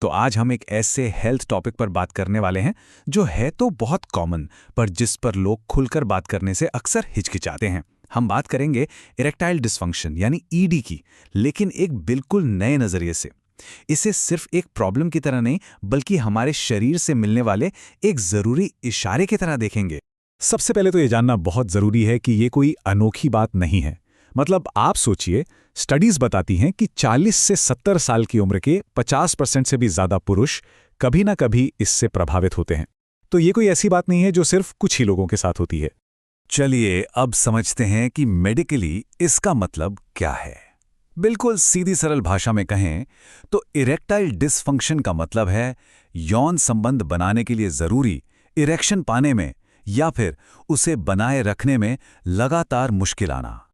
तो आज हम एक ऐसे हेल्थ टॉपिक पर बात करने वाले हैं जो है तो बहुत कॉमन, पर जिस पर लोग खुलकर बात करने से अक्सर हिचकिचाते हैं। हम बात करेंगे इरेक्टाइल डिस्फंक्शन यानी ईडी की, लेकिन एक बिल्कुल नए नज़रिए से। इसे सिर्फ एक प्रॉब्लम की तरह नहीं, बल्कि हमारे शरीर से मिलने वाले एक ज़रूरी इशारे की तरह देखेंगे। सबसे पहले तो ये जानना बहुत ज़रूरी है कि ये कोई अनोखी बात नहीं है। मतलब आप सोचिए, स्टडीज़ बताती हैं कि 40 से 70 साल की उम्र के 50% से भी ज़्यादा पुरुष कभी ना कभी इससे प्रभावित होते हैं। तो ये कोई ऐसी बात नहीं है जो सिर्फ कुछ ही लोगों के साथ होती है। चलिए अब समझते हैं कि मेडिकली इसका मतलब क्या है। बिल्कुल सीधी सरल भाषा में कहें तो इरेक्टाइल डिसफंक्शन का मतलब है यौन संबंध बनाने के लिए ज़रूरी इरेक्शन पाने में या फिर उसे बनाए रखने में लगातार मुश्किल आना।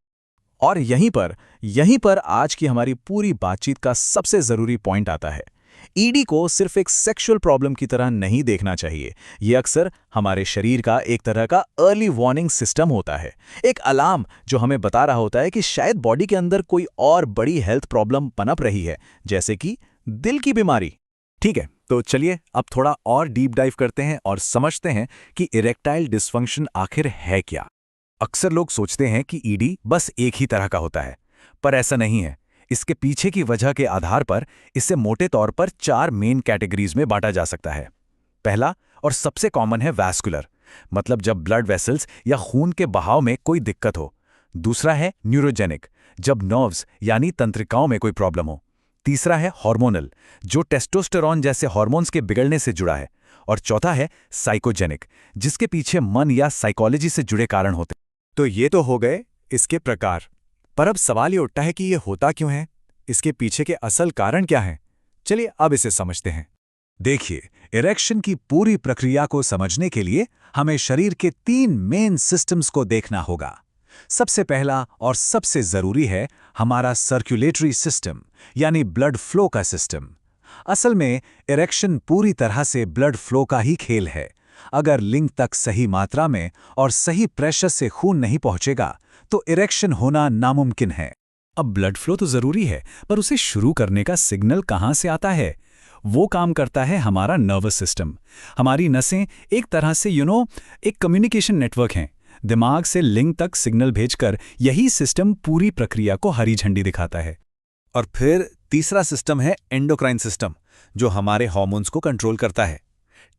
और यहीं पर आज की हमारी पूरी बातचीत का सबसे ज़रूरी पॉइंट आता है। ईडी को सिर्फ एक सेक्सुअल प्रॉब्लम की तरह नहीं देखना चाहिए। ये अक्सर हमारे शरीर का एक तरह का अर्ली वार्निंग सिस्टम होता है, एक अलार्म जो हमें बता रहा होता है कि शायद बॉडी के अंदर कोई और बड़ी हेल्थ प्रॉब्लम पनप रही है, जैसे कि दिल की बीमारी। ठीक है, तो चलिए अब थोड़ा और डीप डाइव करते हैं और समझते हैं कि इरेक्टाइल डिसफंक्शन आखिर है क्या। अक्सर लोग सोचते हैं कि ईडी बस एक ही तरह का होता है, पर ऐसा नहीं है। इसके पीछे की वजह के आधार पर इसे मोटे तौर पर 4 मेन कैटेगरीज में बांटा जा सकता है। पहला और सबसे कॉमन है वैस्कुलर, मतलब जब ब्लड वेसल्स या खून के बहाव में कोई दिक्कत हो। दूसरा है न्यूरोजेनिक, जब नर्व्स यानी तंत्रिकाओं में कोई प्रॉब्लम हो। तीसरा है हार्मोनल, जो टेस्टोस्टेरोन जैसे हार्मोन्स के बिगड़ने से जुड़ा है। और चौथा है साइकोजेनिक, जिसके पीछे मन या साइकोलॉजी से जुड़े कारण होते हैं। तो ये तो हो गए इसके प्रकार। पर अब सवाल ये उठता है कि ये होता क्यों है? इसके पीछे के असल कारण क्या हैं? चलिए अब इसे समझते हैं। देखिए, इरेक्शन की पूरी प्रक्रिया को समझने के लिए हमें शरीर के 3 मेन सिस्टम्स को देखना होगा। सबसे पहला और सबसे जरूरी है हमारा सर्कुलेटरी सिस्टम, यानी ब्लड फ्लो का सिस्टम। असल में इरेक्शन पूरी तरह से ब्लड फ्लो का ही खेल है। अगर लिंग तक सही मात्रा में और सही प्रेशर से खून नहीं पहुंचेगा तो इरेक्शन होना नामुमकिन है। अब ब्लड फ्लो तो जरूरी है, पर उसे शुरू करने का सिग्नल कहां से आता है? वो काम करता है हमारा नर्वस सिस्टम। हमारी नसें एक तरह से एक कम्युनिकेशन नेटवर्क हैं। दिमाग से लिंग तक सिग्नल भेजकर यही सिस्टम पूरी प्रक्रिया को हरी झंडी दिखाता है। और फिर तीसरा सिस्टम है एंडोक्राइन सिस्टम, जो हमारे हार्मोन्स को कंट्रोल करता है।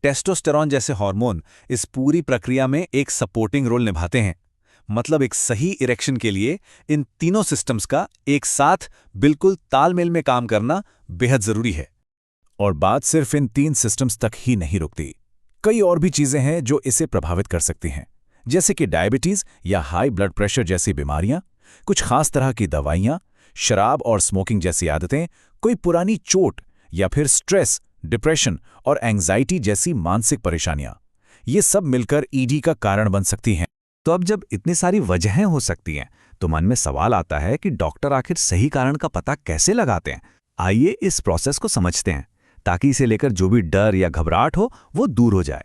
टेस्टोस्टेरोन जैसे हार्मोन इस पूरी प्रक्रिया में एक सपोर्टिंग रोल निभाते हैं। मतलब एक सही इरेक्शन के लिए इन तीनों सिस्टम्स का एक साथ बिल्कुल तालमेल में काम करना बेहद जरूरी है। और बात सिर्फ इन 3 सिस्टम्स तक ही नहीं रुकती। कई और भी चीजें हैं जो इसे प्रभावित कर सकती हैं, जैसे कि डायबिटीज या हाई ब्लड प्रेशर जैसी बीमारियां, कुछ खास तरह की दवाइयां, शराब और स्मोकिंग जैसी आदतें, कोई पुरानी चोट या फिर स्ट्रेस, डिप्रेशन और एंग्जाइटी जैसी मानसिक परेशानियां। ये सब मिलकर ईडी का कारण बन सकती हैं। तो अब जब इतनी सारी वजहें हो सकती हैं, तो मन में सवाल आता है कि डॉक्टर आखिर सही कारण का पता कैसे लगाते हैं। आइए इस प्रोसेस को समझते हैं, ताकि इसे लेकर जो भी डर या घबराहट हो वो दूर हो जाए।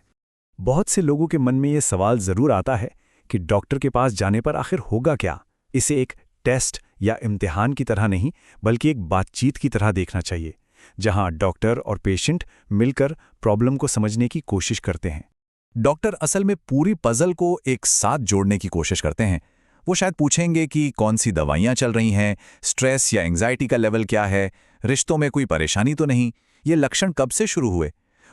बहुत से लोगों के मन में ये सवाल जरूर आता है कि डॉक्टर के पास जाने पर आखिर होगा क्या? इसे एक टेस्ट या इम्तिहान की तरह नहीं, बल्कि एक बातचीत की तरह देखना चाहिए, जहां डॉक्टर और पेशेंट मिलकर प्रॉब्लम को समझने की कोशिश करते हैं। डॉक्टर असल में पूरी पजल को एक साथ जोड़ने की कोशिश करते हैं। वो शायद पूछेंगे कि कौन सी दवाइयां चल रही हैं, स्ट्रेस या एंग्जाइटी का लेवल क्या है, रिश्तों में कोई परेशानी तो नहीं, ये लक्षण कब से शुरू हुए।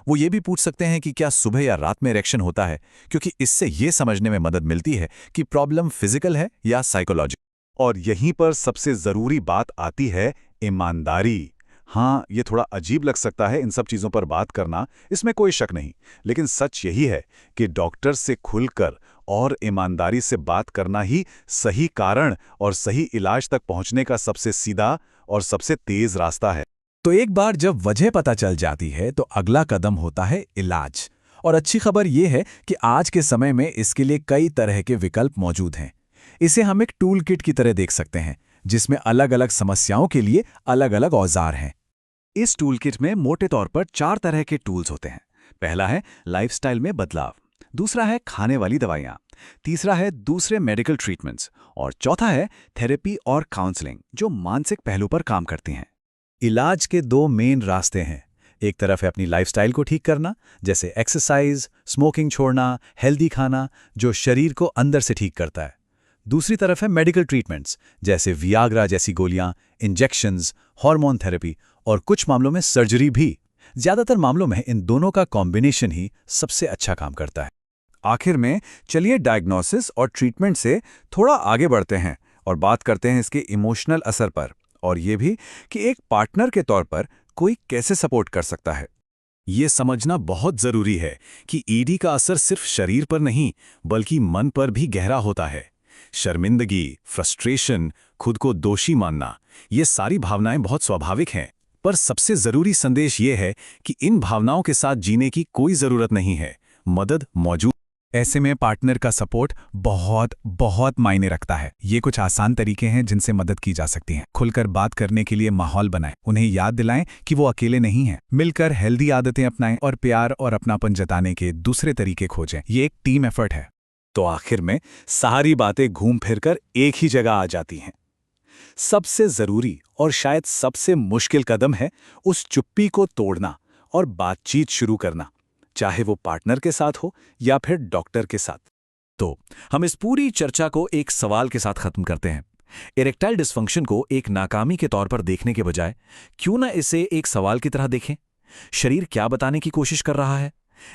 वो ये भी पूछ सकते हैं कि क्या सुबह या रात में इरेक्शन होता है, क्योंकि इससे ये समझने में मदद मिलती है कि प्रॉब्लम फिजिकल है या साइकोलॉजिकल। और यहीं पर सबसे जरूरी बात आती है ईमानदारी। हाँ, ये थोड़ा अजीब लग सकता है इन सब चीज़ों पर बात करना, इसमें कोई शक नहीं, लेकिन सच यही है कि डॉक्टर से खुलकर और ईमानदारी से बात करना ही सही कारण और सही इलाज तक पहुंचने का सबसे सीधा और सबसे तेज रास्ता है। तो एक बार जब वजह पता चल जाती है तो अगला कदम होता है इलाज। और अच्छी खबर यह है कि आज के समय में इसके लिए कई तरह के विकल्प मौजूद हैं। इसे हम एक टूल किट की तरह देख सकते हैं, जिसमें अलग अलग समस्याओं के लिए अलग अलग औजार हैं। इस टूल किट में मोटे तौर पर 4 तरह के टूल्स होते हैं। पहला है लाइफस्टाइल में बदलाव, दूसरा है खाने वाली दवाइयाँ, तीसरा है दूसरे मेडिकल ट्रीटमेंट्स और चौथा है थेरेपी और काउंसलिंग, जो मानसिक पहलू पर काम करती हैं। इलाज के 2 मेन रास्ते हैं, एक तरफ है अपनी लाइफस्टाइल को ठीक करना, जैसे एक्सरसाइज, स्मोकिंग छोड़ना, हेल्दी खाना, जो शरीर को अंदर से ठीक करता है। दूसरी तरफ है मेडिकल ट्रीटमेंट्स, जैसे वियाग्रा जैसी गोलियां, इंजेक्शंस, हार्मोन थेरेपी और कुछ मामलों में सर्जरी भी। ज़्यादातर मामलों में इन दोनों का कॉम्बिनेशन ही सबसे अच्छा काम करता है। आखिर में चलिए डायग्नोसिस और ट्रीटमेंट से थोड़ा आगे बढ़ते हैं और बात करते हैं इसके इमोशनल असर पर, और ये भी कि एक पार्टनर के तौर पर कोई कैसे सपोर्ट कर सकता है। ये समझना बहुत जरूरी है कि ईडी का असर सिर्फ शरीर पर नहीं बल्कि मन पर भी गहरा होता है। शर्मिंदगी, फ्रस्ट्रेशन, खुद को दोषी मानना, ये सारी भावनाएं बहुत स्वाभाविक हैं, पर सबसे जरूरी संदेश ये है कि इन भावनाओं के साथ जीने की कोई जरूरत नहीं है। मदद मौजूद। ऐसे में पार्टनर का सपोर्ट बहुत बहुत मायने रखता है। ये कुछ आसान तरीके हैं जिनसे मदद की जा सकती है। खुलकर बात करने के लिए माहौल बनाएं, उन्हें याद दिलाएं कि वो अकेले नहीं हैं। मिलकर हेल्दी आदतें अपनाएं और प्यार और अपनापन जताने के दूसरे तरीके खोजें। ये एक टीम एफर्ट है। तो आखिर में सारी बातें घूम फिरकर एक ही जगह आ जाती हैं। सबसे जरूरी और शायद सबसे मुश्किल कदम है उस चुप्पी को तोड़ना और बातचीत शुरू करना, चाहे वो पार्टनर के साथ हो या फिर डॉक्टर के साथ। तो हम इस पूरी चर्चा को एक सवाल के साथ खत्म करते हैं। इरेक्टाइल डिस्फंक्शन को एक नाकामी के तौर पर देखने के बजाय क्यों ना इसे एक सवाल की तरह देखें? शरीर क्या बताने की कोशिश कर रहा है?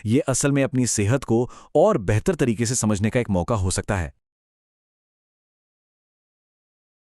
ये असल में अपनी सेहत को और बेहतर तरीके से समझने का एक मौका हो सकता है।